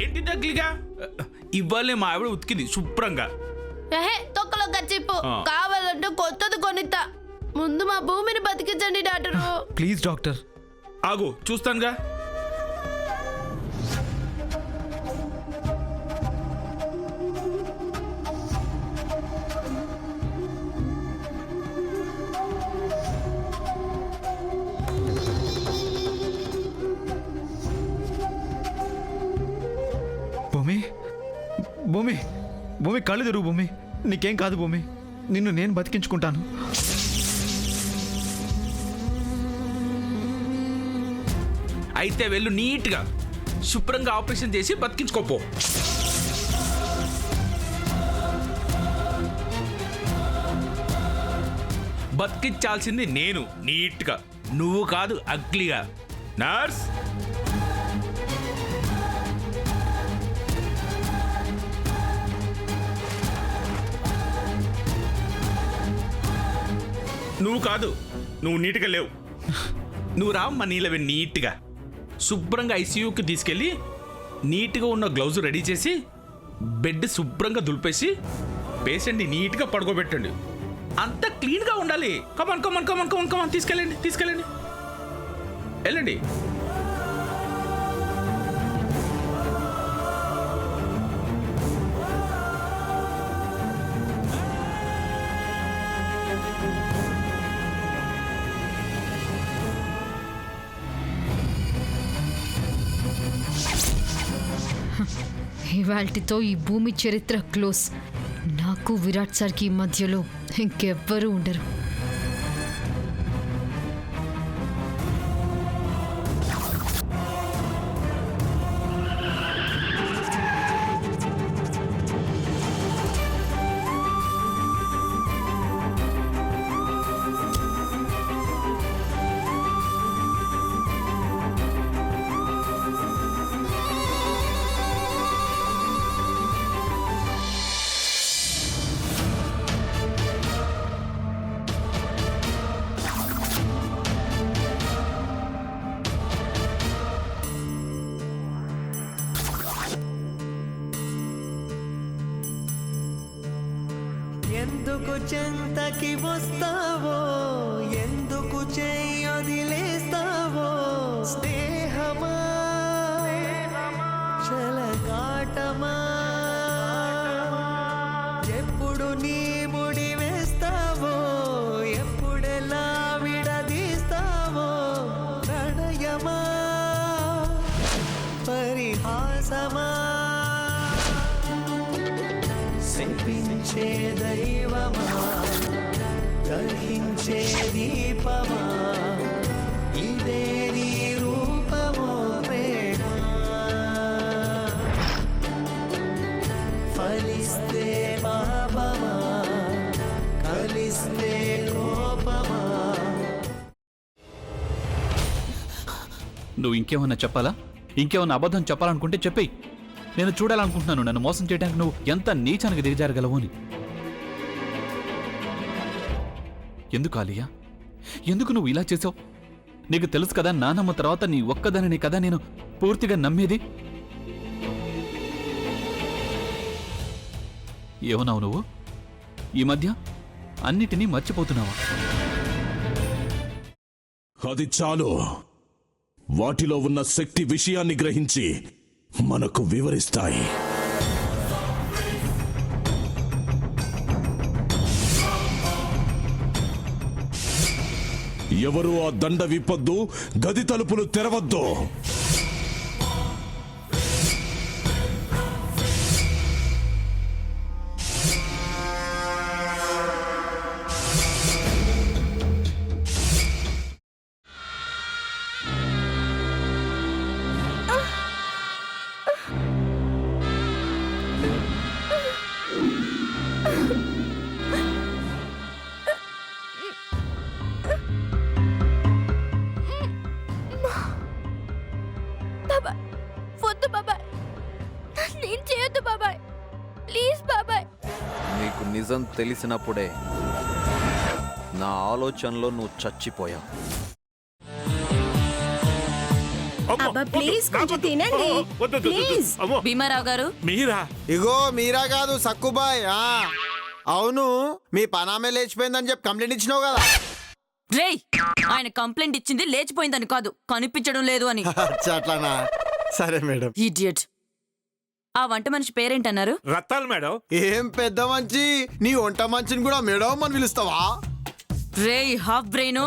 ఏంటి డగ్లీగా ఇవ్వాలి మా ఆవిడ ఉతికింది శుభ్రంగా. తొక్కలో గచ్చిప్పు కావాలంటే కొత్తది కొనిస్తా. ముందు మా భూమిని బతికించండి డాక్టరు. Please doctor. ఆగు చూస్తానుగా. భూమి భూమి భూమి కళ్ళు తెరువు భూమి. నీకేం కాదు భూమి, నిన్ను నేను బతికించుకుంటాను. అయితే వెళ్ళు నీట్గా శుభ్రంగా ఆపరేషన్ చేసి బతికించుకోపో. బతికించాల్సింది నేను నీట్గా, నువ్వు కాదు అగ్లీగా. నర్స్ నువ్వు కాదు, నువ్వు నీట్గా లేవు. నువ్వు రామ్మా నీళ్ళవి నీట్గా శుభ్రంగా ఐసీయూకి తీసుకెళ్ళి నీట్గా ఉన్న గ్లౌజ్ రెడీ చేసి బెడ్ శుభ్రంగా దులిపేసి పేషెంట్ని నీట్గా పడుకోబెట్టండి. అంతా క్లీన్గా ఉండాలి. కమాన్ కమాన్ కమాన్ కమాన్ కమాన్ తీసుకెళ్ళండి తీసుకెళ్ళండి వెళ్ళండి. ఇవాల్టితో ఈ భూమి చరిత్ర క్లోజ్. నాకు విరాట్ సార్కి మధ్యలో ఇంకెవ్వరూ ఉండరు. ఎందుకు చెంతకి వస్తావో, ఎందుకు చెయ్యొదిలేస్తావో, స్నేహమా చలగాటమా, ఎప్పుడు నీ ముడి వేస్తావో, ఎప్పుడెలా విడదీస్తావో, ప్రణయమా పరిహాసమా, శపించే దైవమా దహించే దీపమా, ఇదే నీ రూపమో ప్రేమ, ఫలిస్తే పాపమా కలిస్తే కోపమా. నువ్వు ఇంకేమన్నా చెప్పాలా? ఇంకేమన్నా అబద్ధం చెప్పాలనుకుంటే చెప్పేయి. నేను చూడాలనుకుంటున్నాను నన్ను మోసం చేయడానికి నువ్వు ఎంత నీచానికి దిగజారగలవు అని. ఎందుకు ఆలియా, ఎందుకు నువ్వు ఇలా చేసావు? నీకు తెలుసు కదా నానమ్మ తర్వాత నీ ఒక్కదానిని కదా నేను పూర్తిగా నమ్మేది. ఏమన్నావు నువ్వు? ఈ మధ్య అన్నిటినీ మర్చిపోతున్నావా? అది చాలు. వాటిలో ఉన్న శక్తి విషయాన్ని గ్రహించి మనకు వివరిస్తాయి. ఎవరు ఆ దండ విప్పొద్దు, గది తలుపులు తెరవద్దు. నీకు నిజం తెలిసినప్పుడే నా ఆలోచనలో నువ్వు చచ్చిపోయావు. అబ్బా ప్లీజ్ కొంచెం తినండి ప్లీజ్. భీమారావు గారు మీరా? ఇగో మీరా కాదు సక్కుబాయ్. అవును, మీ పనామే లేచిపోయిందని చెప్పి కంప్లైంట్ ఇచ్చినావు కదా. రేయ్, ఆయన కంప్లైంట్ ఇచ్చింది లేచిపోయిందని కాదు, కనిపించడం లేదు అని. అచ్చా, అట్లానా? సరే మేడం. ఇడియట్. ఆ వంట మనిషి పేరేంటన్నారు? రత్తాలు మేడం. ఏం పెద్ద మంచి, నీ వంట మంచిని కూడా మేడం అని పిలుస్తావా? రేయ్ హాఫ్ బ్రెయిన్,